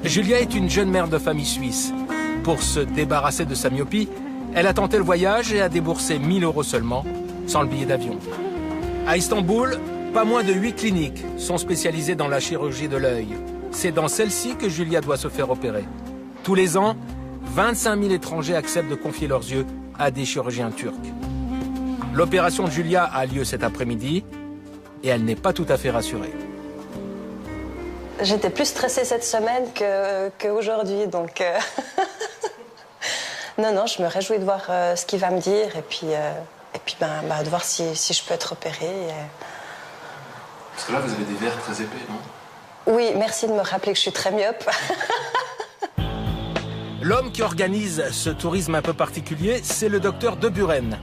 Julia est une jeune mère de famille suisse. Pour se débarrasser de sa myopie, elle a tenté le voyage et a déboursé 1 000 € seulement, sans le billet d'avion. À Istanbul, pas moins de 8 cliniques sont spécialisées dans la chirurgie de l'œil. C'est dans celle-ci que Julia doit se faire opérer. Tous les ans, 25 000 étrangers acceptent de confier leurs yeux à des chirurgiens turcs. L'opération de Julia a lieu cet après-midi et elle n'est pas tout à fait rassurée. J'étais plus stressée cette semaine qu'aujourd'hui, donc... Non, je me réjouis de voir ce qu'il va me dire et puis de voir si je peux être opérée. Parce que là, vous avez des verres très épais, non? Oui, merci de me rappeler que je suis très myope. L'homme qui organise ce tourisme un peu particulier, c'est le docteur De Buren.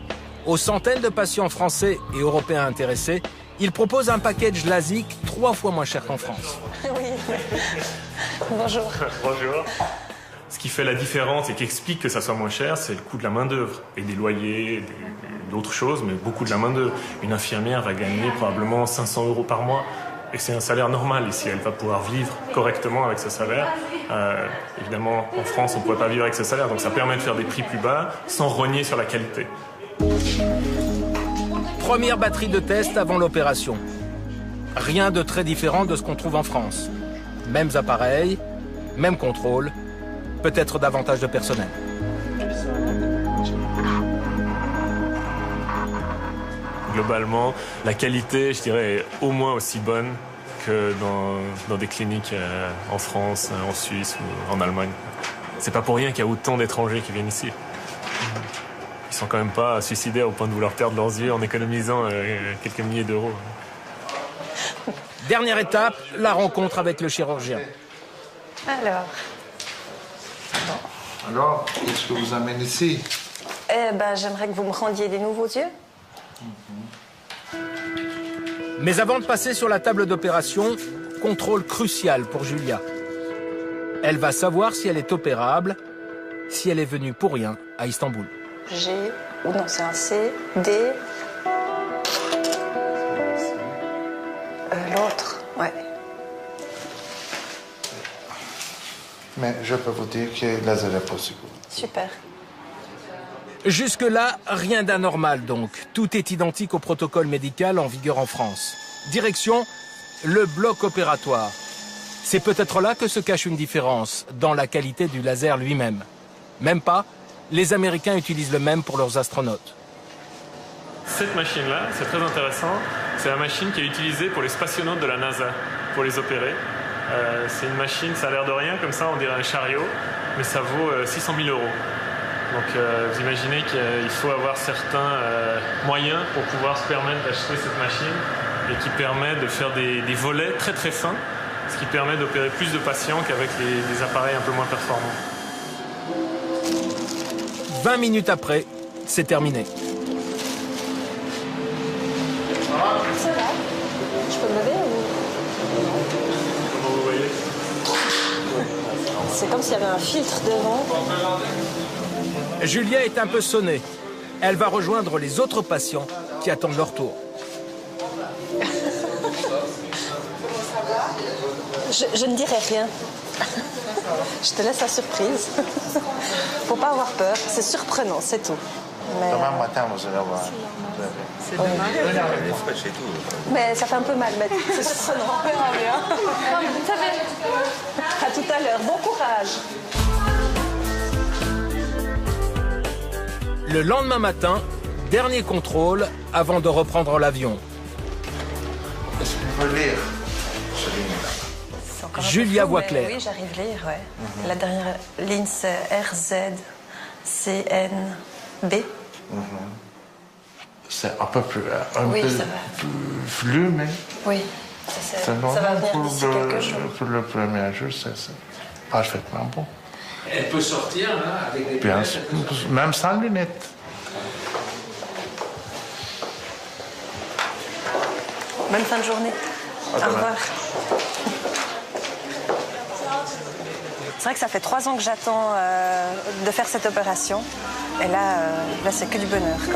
Aux centaines de patients français et européens intéressés, il propose un package LASIK 3 fois moins cher qu'en France. Oui. Bonjour. Bonjour. Ce qui fait la différence et qui explique que ça soit moins cher, c'est le coût de la main-d'œuvre et des loyers, d'autres choses, mais beaucoup de la main-d'œuvre. Une infirmière va gagner probablement 500 € par mois. Et c'est un salaire normal ici. Elle va pouvoir vivre correctement avec ce salaire. Évidemment, en France, on ne pourrait pas vivre avec ce salaire. Donc ça permet de faire des prix plus bas sans rogner sur la qualité. Première batterie de test avant l'opération. Rien de très différent de ce qu'on trouve en France. Mêmes appareils, même contrôle, peut-être davantage de personnel. Globalement, la qualité, je dirais, est au moins aussi bonne que dans des cliniques en France, en Suisse ou en Allemagne. C'est pas pour rien qu'il y a autant d'étrangers qui viennent ici. Ils sont quand même pas suicidaires au point de vouloir perdre leurs yeux en économisant quelques milliers d'euros. Dernière étape, la rencontre avec le chirurgien. Alors, qu'est-ce que vous amène ici? J'aimerais que vous me rendiez des nouveaux yeux. Mais avant de passer sur la table d'opération, contrôle crucial pour Julia. Elle va savoir si elle est opérable, si elle est venue pour rien à Istanbul. G, ou non, c'est un C, D. L'autre, ouais. Mais je peux vous dire que laser est possible. Super. Jusque-là, rien d'anormal donc. Tout est identique au protocole médical en vigueur en France. Direction, le bloc opératoire. C'est peut-être là que se cache une différence, dans la qualité du laser lui-même. Même pas, les Américains utilisent le même pour leurs astronautes. Cette machine-là, c'est très intéressant. C'est la machine qui est utilisée pour les spationautes de la NASA, pour les opérer. C'est une machine, ça a l'air de rien, comme ça on dirait un chariot, mais ça vaut 600 000 €. Donc vous imaginez qu'il faut avoir certains moyens pour pouvoir se permettre d'acheter cette machine et qui permet de faire des volets très très fins, ce qui permet d'opérer plus de patients qu'avec des appareils un peu moins performants. 20 minutes après, c'est terminé. Ça va? Je peux me lever ou... Comment vous voyez? C'est comme s'il y avait un filtre devant. Julia est un peu sonnée. Elle va rejoindre les autres patients qui attendent leur tour. Je ne dirai rien. Je te laisse la surprise. Faut pas avoir peur, c'est surprenant, c'est tout. Mais, Demain matin, vous allez voir. c'est demain. Mais ça fait un peu mal, mais c'est surprenant. On verra bien. Ça fait. À tout à l'heure. Bon courage. Le lendemain matin, dernier contrôle avant de reprendre l'avion. Est-ce que vous pouvez lire? C'est encore un peu Julia flou, voit mais clair. Oui, j'arrive à lire, ouais. La dernière ligne, c'est RZCNB. C'est un peu plus, Oui, peu ça va. plus flou, mais Oui, ça va venir d'ici quelques jours. Pour le premier jour, c'est parfaitement bon. Elle peut sortir, là, avec des Bien lunettes, sûr, elle peut sortir. même sans lunettes. Bonne fin de journée. Au revoir. C'est vrai que ça fait 3 ans que j'attends de faire cette opération. Et là c'est que du bonheur, quoi.